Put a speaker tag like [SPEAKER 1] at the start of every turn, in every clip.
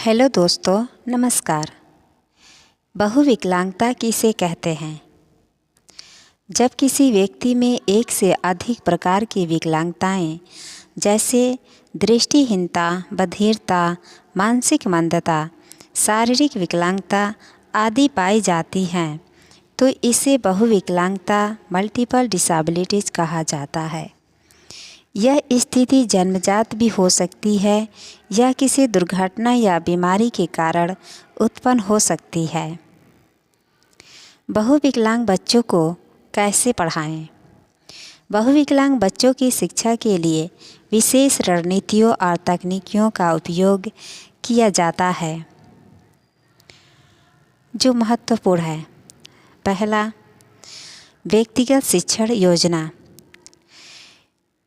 [SPEAKER 1] Hello दोस्तों, नमस्कार। बहुविकलांगता किसे कहते हैं? जब किसी व्यक्ति में एक से अधिक प्रकार की विकलांगताएं जैसे दृष्टिहीनता, बधिरता, मानसिक मंदता, शारीरिक विकलांगता आदि पाई जाती हैं, तो इसे बहुविकलांगता मल्टीपल डिसेबिलिटीज़ कहा जाता है। यह स्थिति जन्मजात भी हो सकती है या किसी दुर्घटना या बीमारी के कारण उत्पन्न हो सकती है। बहुविकलांग बच्चों को कैसे पढ़ाएं? बहुविकलांग बच्चों की शिक्षा के लिए विशेष रणनीतियों और तकनीकों का उपयोग किया जाता है जो महत्वपूर्ण है। पहला, व्यक्तिगत शिक्षण योजना,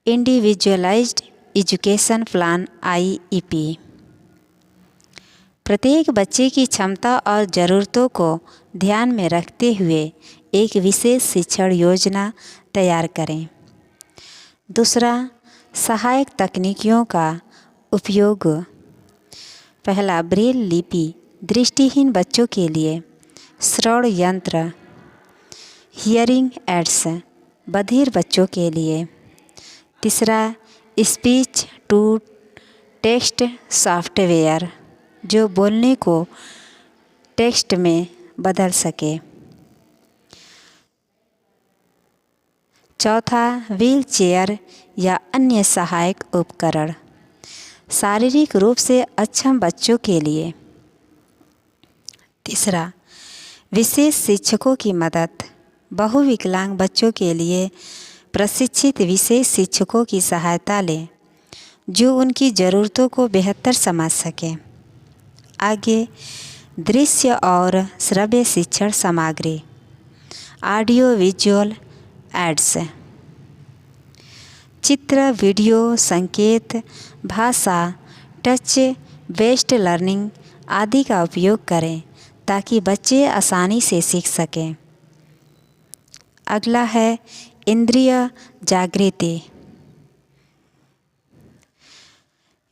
[SPEAKER 1] इंडिविजुअलाइज्ड एजुकेशन प्लान (IEP). प्रत्येक बच्चे की क्षमता और ज़रूरतों को ध्यान में रखते हुए एक विशेष शिक्षण योजना तैयार करें। दूसरा, सहायक तकनीकों का उपयोग। पहला, ब्रेल लिपि दृष्टिहीन बच्चों के लिए, श्रवण यंत्र हियरिंग एड्स बधिर बच्चों के लिए। तीसरा, स्पीच टू टेक्स्ट सॉफ्टवेयर जो बोलने को टेक्स्ट में बदल सके। चौथा, व्हील चेयर या अन्य सहायक उपकरण शारीरिक रूप से अक्षम बच्चों के लिए। तीसरा, विशेष शिक्षकों की मदद, बहुविकलांग बच्चों के लिए प्रशिक्षित विशेष शिक्षकों की सहायता लें जो उनकी ज़रूरतों को बेहतर समझ सकें। आगे, दृश्य और श्रव्य शिक्षण सामग्री, ऑडियो विजुअल एड्स, चित्र, वीडियो, संकेत, भाषा, टच बेस्ड लर्निंग आदि का उपयोग करें ताकि बच्चे आसानी से सीख सकें। अगला है इंद्रिय जागृति,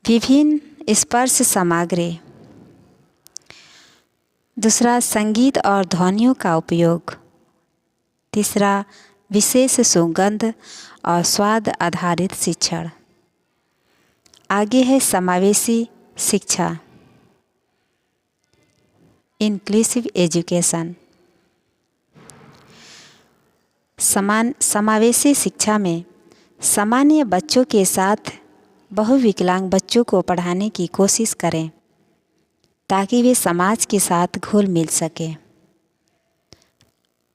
[SPEAKER 1] विभिन्न स्पर्श सामग्री। दूसरा, संगीत और ध्वनियों का उपयोग। तीसरा, विशेष सुगंध और स्वाद आधारित शिक्षण। आगे है समावेशी शिक्षा, इंक्लूसिव एजुकेशन। समावेशी शिक्षा में सामान्य बच्चों के साथ बहुविकलांग बच्चों को पढ़ाने की कोशिश करें ताकि वे समाज के साथ घुल मिल सकें।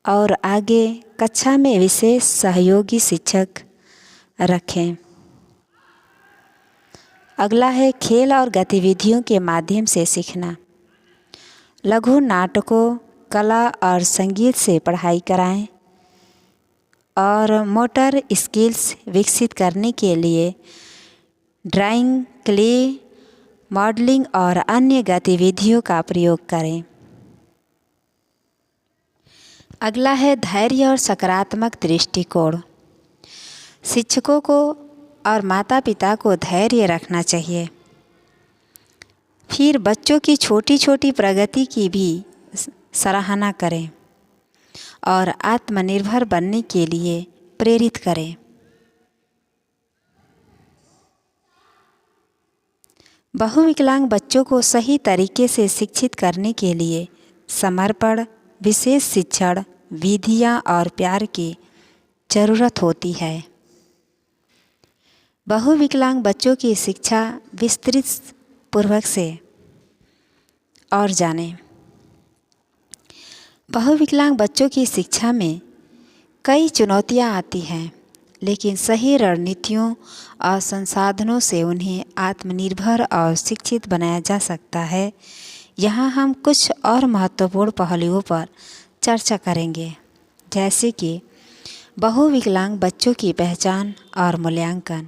[SPEAKER 1] और आगे, कक्षा में विशेष सहयोगी शिक्षक रखें। अगला है खेल और गतिविधियों के माध्यम से सीखना, लघु नाटकों, कला और संगीत से पढ़ाई कराएं और मोटर स्किल्स विकसित करने के लिए ड्राइंग, क्ले, मॉडलिंग और अन्य गतिविधियों का प्रयोग करें। अगला है धैर्य और सकारात्मक दृष्टिकोण। शिक्षकों को और माता पिता को धैर्य रखना चाहिए। फिर बच्चों की छोटी छोटी प्रगति की भी सराहना करें और आत्मनिर्भर बनने के लिए प्रेरित करें। बहुविकलांग बच्चों को सही तरीके से शिक्षित करने के लिए समर्पण, विशेष शिक्षण, विधियाँ और प्यार की ज़रूरत होती है। बहुविकलांग बच्चों की शिक्षा विस्तृत पूर्वक से और जानें। बहुविकलांग बच्चों की शिक्षा में कई चुनौतियाँ आती हैं, लेकिन सही रणनीतियों और संसाधनों से उन्हें आत्मनिर्भर और शिक्षित बनाया जा सकता है। यहाँ हम कुछ और महत्वपूर्ण पहलुओं पर चर्चा करेंगे, जैसे कि बहुविकलांग बच्चों की पहचान और मूल्यांकन।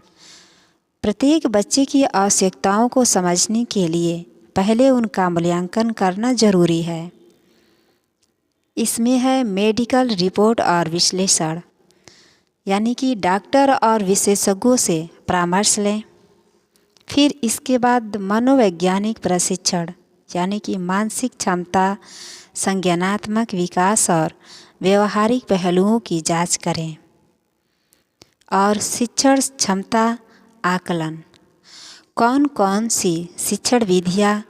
[SPEAKER 1] प्रत्येक बच्चे की आवश्यकताओं को समझने के लिए पहले उनका मूल्यांकन करना जरूरी है। इसमें है मेडिकल रिपोर्ट और विश्लेषण, यानी कि डॉक्टर और विशेषज्ञों से परामर्श लें। फिर इसके बाद मनोवैज्ञानिक प्रशिक्षण यानी कि मानसिक क्षमता, संज्ञानात्मक विकास और व्यवहारिक पहलुओं की जांच करें। और शिक्षण क्षमता आकलन, कौन कौन सी शिक्षण विधियाँ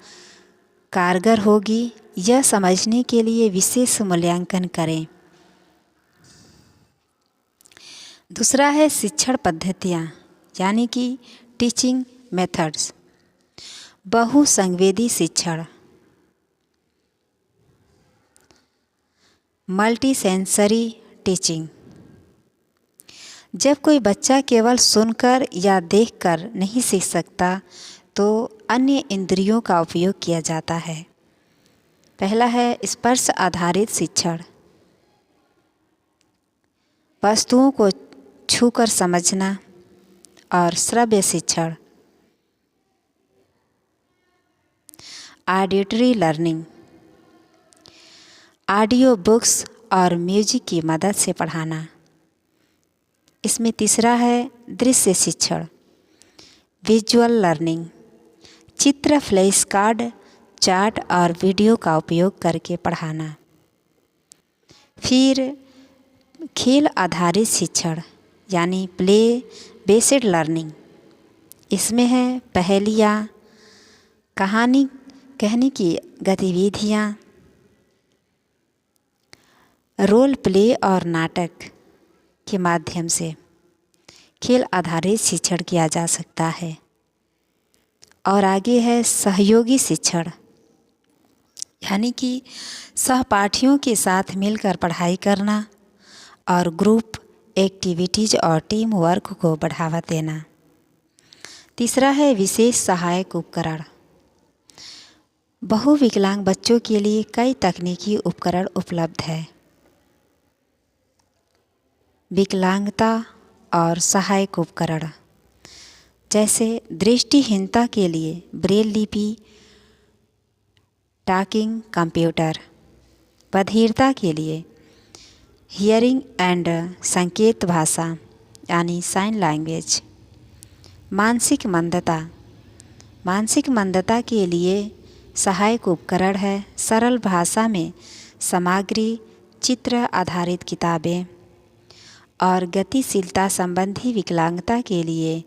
[SPEAKER 1] कारगर होगी, यह समझने के लिए विशेष मूल्यांकन करें। दूसरा है शिक्षण पद्धतियाँ, यानी कि टीचिंग मेथड्स। बहुसंवेदी शिक्षण, मल्टी सेंसरी टीचिंग। जब कोई बच्चा केवल सुनकर या देखकर नहीं सीख सकता तो अन्य इंद्रियों का उपयोग किया जाता है। पहला है स्पर्श आधारित शिक्षण, वस्तुओं को छूकर समझना। और श्रव्य शिक्षण, ऑडिटरी लर्निंग, ऑडियो बुक्स और म्यूजिक की मदद से पढ़ाना। इसमें तीसरा है दृश्य शिक्षण, विजुअल लर्निंग, चित्र, फ्लैश कार्ड, चार्ट और वीडियो का उपयोग करके पढ़ाना। फिर खेल आधारित शिक्षण, यानी प्ले बेस्ड लर्निंग। इसमें है पहेलियाँ, कहानी कहने की गतिविधियाँ, रोल प्ले और नाटक के माध्यम से खेल आधारित शिक्षण किया जा सकता है। और आगे है सहयोगी शिक्षण, यानी कि सहपाठियों के साथ मिलकर पढ़ाई करना और ग्रुप एक्टिविटीज और टीम वर्क को बढ़ावा देना। तीसरा है विशेष सहायक उपकरण। बहुविकलांग बच्चों के लिए कई तकनीकी उपकरण उपलब्ध है। विकलांगता और सहायक उपकरण, जैसे दृष्टिहीनता के लिए ब्रेल लिपि, टॉकिंग कंप्यूटर, बधिरता के लिए हियरिंग एंड संकेत भाषा यानी साइन लैंग्वेज। मानसिक मंदता के लिए सहायक उपकरण है सरल भाषा में सामग्री, चित्र आधारित किताबें। और गतिशीलता संबंधी विकलांगता के लिए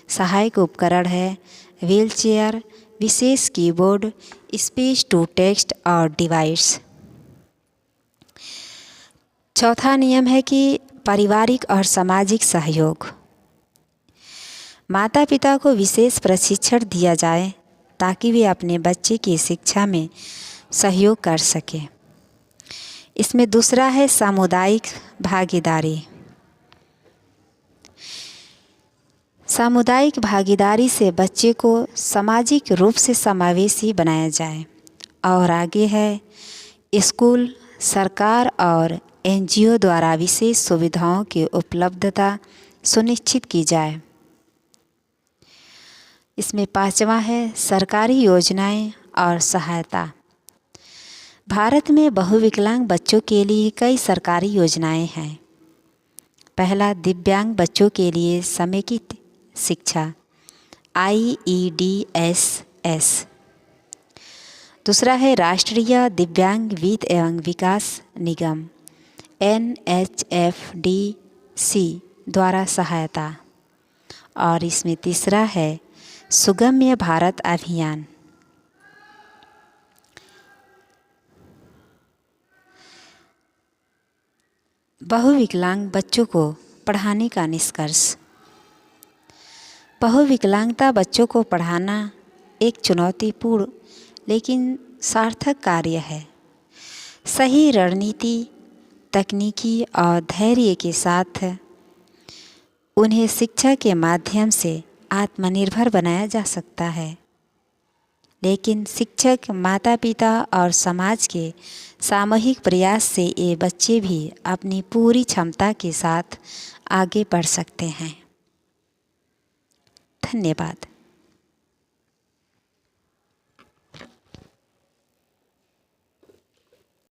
[SPEAKER 1] सहायक उपकरण है व्हीलचेयर, विशेष कीबोर्ड, स्पीच टू टेक्स्ट और डिवाइस। चौथा नियम है कि पारिवारिक और सामाजिक सहयोग। माता पिता को विशेष प्रशिक्षण दिया जाए ताकि वे अपने बच्चे की शिक्षा में सहयोग कर सकें। इसमें दूसरा है सामुदायिक भागीदारी। सामुदायिक भागीदारी से बच्चे को सामाजिक रूप से समावेशी बनाया जाए। और आगे है स्कूल, सरकार और एनजीओ द्वारा विशेष सुविधाओं की उपलब्धता सुनिश्चित की जाए। इसमें पांचवा है सरकारी योजनाएं और सहायता। भारत में बहुविकलांग बच्चों के लिए कई सरकारी योजनाएं हैं। पहला, दिव्यांग बच्चों के लिए समेकित शिक्षा IEDSS। दूसरा है राष्ट्रीय दिव्यांग वित्त एवं विकास निगम NHFDC द्वारा सहायता। और इसमें तीसरा है सुगम्य भारत अभियान। बहुविकलांग बच्चों को पढ़ाने का निष्कर्ष। बहुविकलांगता बच्चों को पढ़ाना एक चुनौतीपूर्ण लेकिन सार्थक कार्य है। सही रणनीति, तकनीकी और धैर्य के साथ उन्हें शिक्षा के माध्यम से आत्मनिर्भर बनाया जा सकता है। लेकिन शिक्षक, माता पिता और समाज के सामूहिक प्रयास से ये बच्चे भी अपनी पूरी क्षमता के साथ आगे बढ़ सकते हैं। धन्यवाद।